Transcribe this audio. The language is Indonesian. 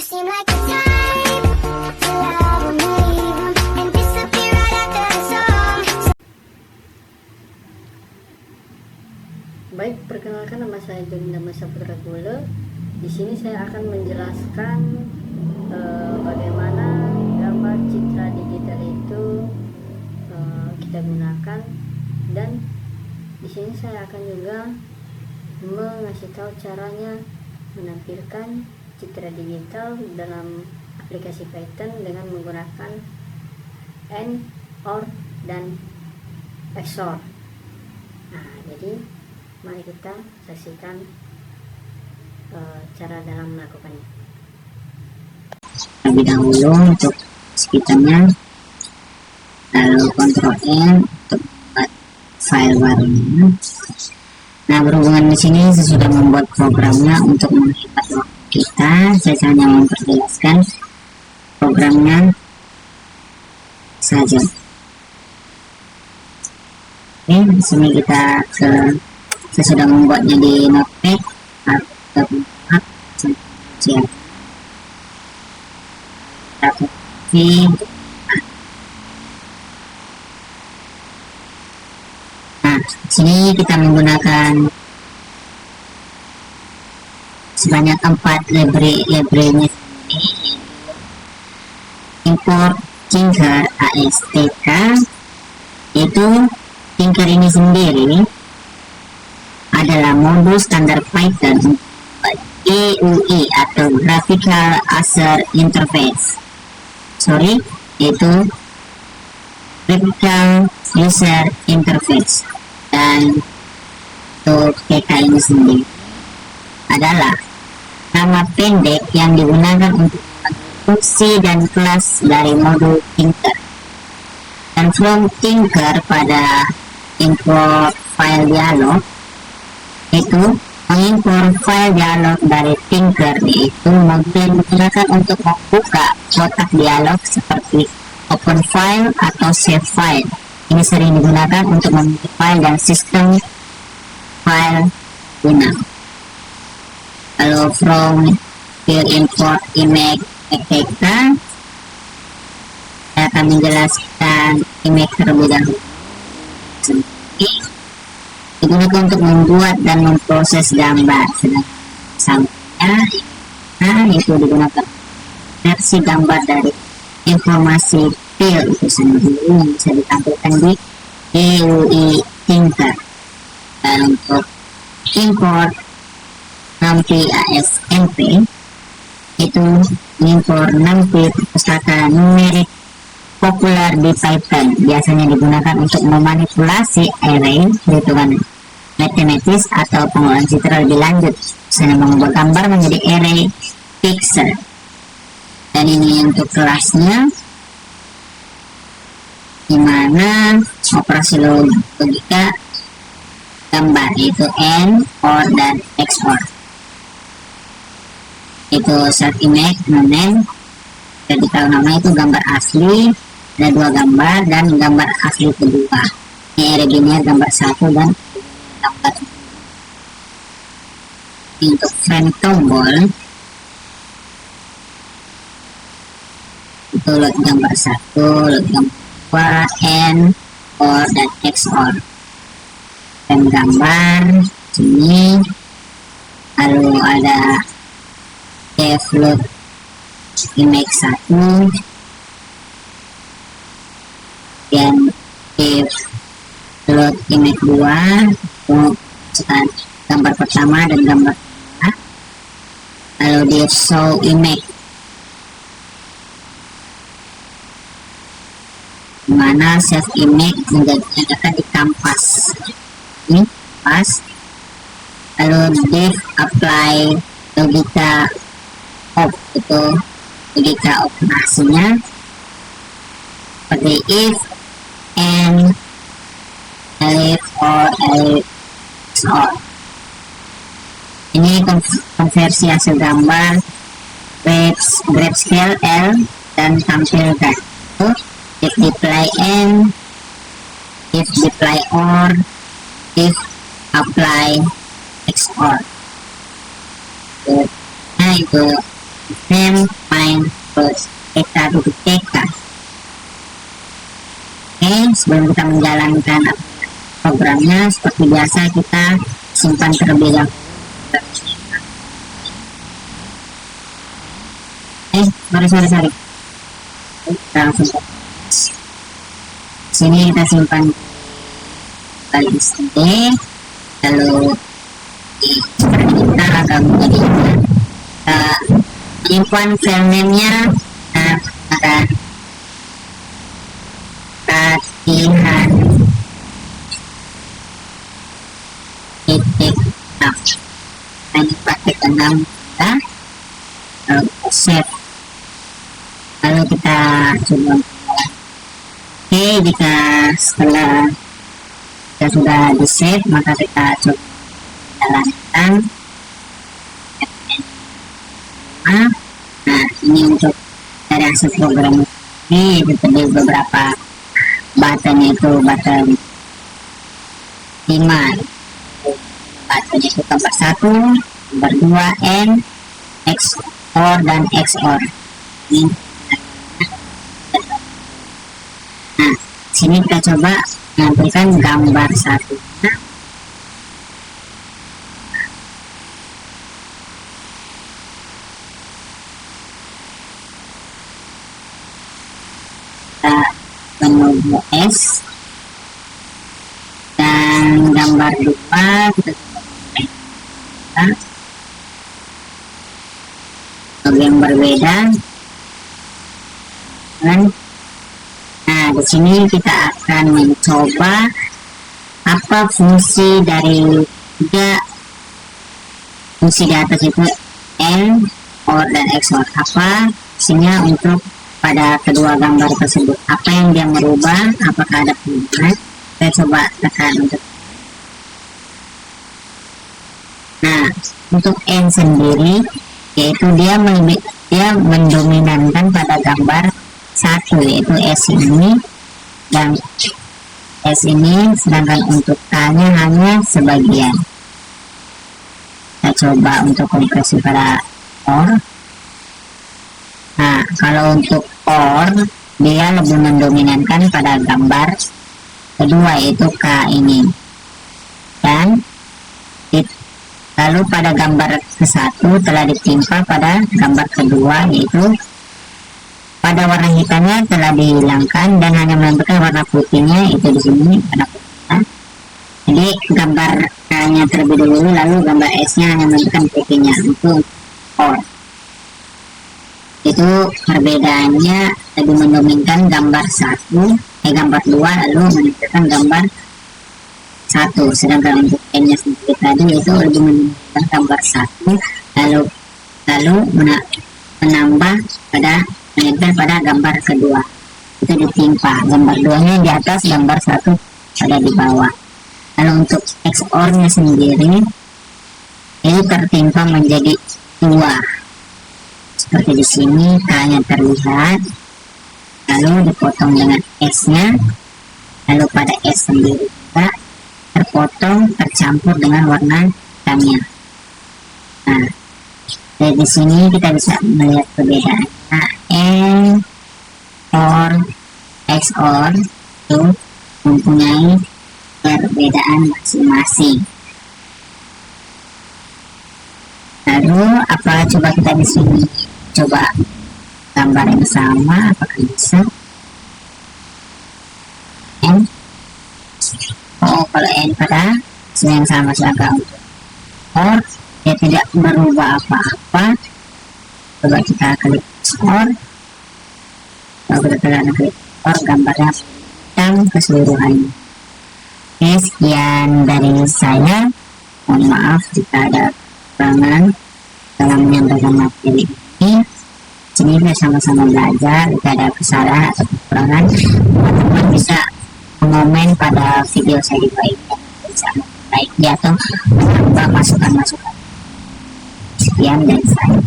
seem like the type to love and leave and disappear right after the song. Baik, perkenalkan, nama saya Jorinda Saputra Gule. Di sini saya akan menjelaskan bagaimana gambar citra digital itu kita gunakan, dan di sini saya akan juga mengasih tahu caranya menampilkan citra digital dalam aplikasi Python dengan menggunakan AND, OR, dan XOR. Nah, jadi mari kita saksikan cara dalam melakukannya. Terlebih dahulu untuk speednya, lalu Ctrl N untuk membuat file barunya. Nah, berhubungan di sini saya sudah membuat programnya untuk menghemat waktu kita. Saya hanya memperjelaskan programnya saja. Oke, di sini saya sudah membuatnya di Notepad atau Nah, sini kita menggunakan sebanyak 4 library-nya. Import Tinker ASTK, itu Tinker ini sendiri adalah modul standar Python GUI atau Graphical User Interface. Yaitu Graphical User Interface. Dan untuk TK ini sendiri adalah nama pendek yang digunakan untuk fungsi dan kelas dari modul Tinker. Dan from Tinker pada import file dialog, itu mengimpor file dialog dari Tinker, yaitu modul digunakan untuk membuka kotak dialog seperti open file atau save file. Ini sering digunakan untuk memiliki file dan sistem file guna. Lalu from field import image FTK, saya akan menjelaskan image terlebih dahulu. Digunakan untuk membuat dan memproses gambar. Itu digunakan versi gambar dari informasi field itu sendiri yang bisa ditampilkan di GUI Tinker. Dan untuk import NumPy ASNP, itu mengimpor NumPy pustaka numerik populer di Python, biasanya digunakan untuk memanipulasi array perhitungan matematis atau pengolahan citra lebih lanjut, misalnya mengubah gambar menjadi array pixel. Dan ini untuk kelasnya, di mana operasi logika gambar itu AND, OR, dan XOR. Itu set image, nonen, jadi kalau nama itu gambar asli, ada 2 gambar, dan gambar asli kedua. Ini original gambar 1 dan gambar. Untuk frame tombol, itu load gambar 1, load gambar 2, AND, OR, dan XOR. Frame gambar sini, lalu ada load image 1, dan load image 2 untuk gambar pertama dan gambar kedua. Lalu di show image, dimana save image menjadikan di kanvas ini pas. Lalu div apply logika op, itu logika operasinya seperti if, and, elif, or, XOR. Ini konversi hasil gambar grayscale L dan tampilkan itu if display N, if display OR, if apply XOR. Nah, itu name, main, terus TK duduk TK. Oke, sebelum kita menjalankan programnya, seperti biasa kita simpan terlebih dahulu. Sorry. Kita langsung sini kita simpan kali SD, lalu kita akan menjadi simpan filenya pada latihan titik 6. Ini pakai 6 kita lalu save, lalu kita coba. Oke, jika setelah kita sudah di save, maka kita coba jalankan. Nah, ini untuk dari hasil program ini tadi beberapa button, itu button 5, button itu gambar 1, gambar 2, N, XOR dan XOR. Nah, sini kita coba menampilkan gambar 1. Menu S dan gambar 2 kita coba yang berbeda. Nah, di sini kita akan mencoba apa fungsi dari 3 fungsi di atas itu, N, OR dan XOR. Apa fungsinya untuk pada kedua gambar tersebut, apa yang dia merubah, apakah ada perubahan. Saya coba tekan untuk. Nah, untuk N sendiri, yaitu dia mendominankan pada gambar 1, yaitu S ini dan S ini, sedangkan untuk K-nya hanya sebagian. Kita coba untuk konversi pada OR. Nah, kalau untuk OR, dia lebih mendominankan pada gambar kedua, yaitu K ini. Dan lalu pada gambar ke-1 telah ditimpa pada gambar kedua, yaitu pada warna hitamnya telah dihilangkan dan hanya menempelkan warna putihnya, itu di sini warna putih. Jadi gambar K-nya terlebih dahulu, lalu gambar S-nya hanya menempelkan putihnya, itu OR. Itu perbedaannya, lebih mendominkan gambar 1, gambar 2 lalu menempelkan gambar 1, sedangkan untuk N-nya sendiri tadi itu lebih menempelkan gambar 1 lalu menambah menempel pada gambar kedua, itu ditimpa, gambar 2-nya di atas, gambar 1 ada di bawah. Lalu untuk XOR-nya sendiri ini tertimpa menjadi 2, seperti di sini K-nya terlihat, lalu dipotong dengan S-nya, lalu pada S sendiri juga terpotong, tercampur dengan warna hitamnya. Nah, dari di sini kita bisa melihat perbedaan N, OR, XOR itu mempunyai perbedaan masing-masing. Lalu apa, coba kita di sini coba gambar yang sama, apakah bisa? N, kalau N pada yang sama, sedangkan untuk OR dia tidak berubah apa-apa. Coba kita klik OR, kalau kita klik OR, gambarnya hitam keseluruhannya. Oke, sekian dari saya, mohon maaf jika ada kekurangan dalam menyampaikan materi ini. Sini kita sama-sama belajar, jika ada kesalahan atau kekurangan, teman-teman bisa mengomen pada video saya di bawah ini, bisa baik atau menambah masukan-masukan. Sekian dari saya.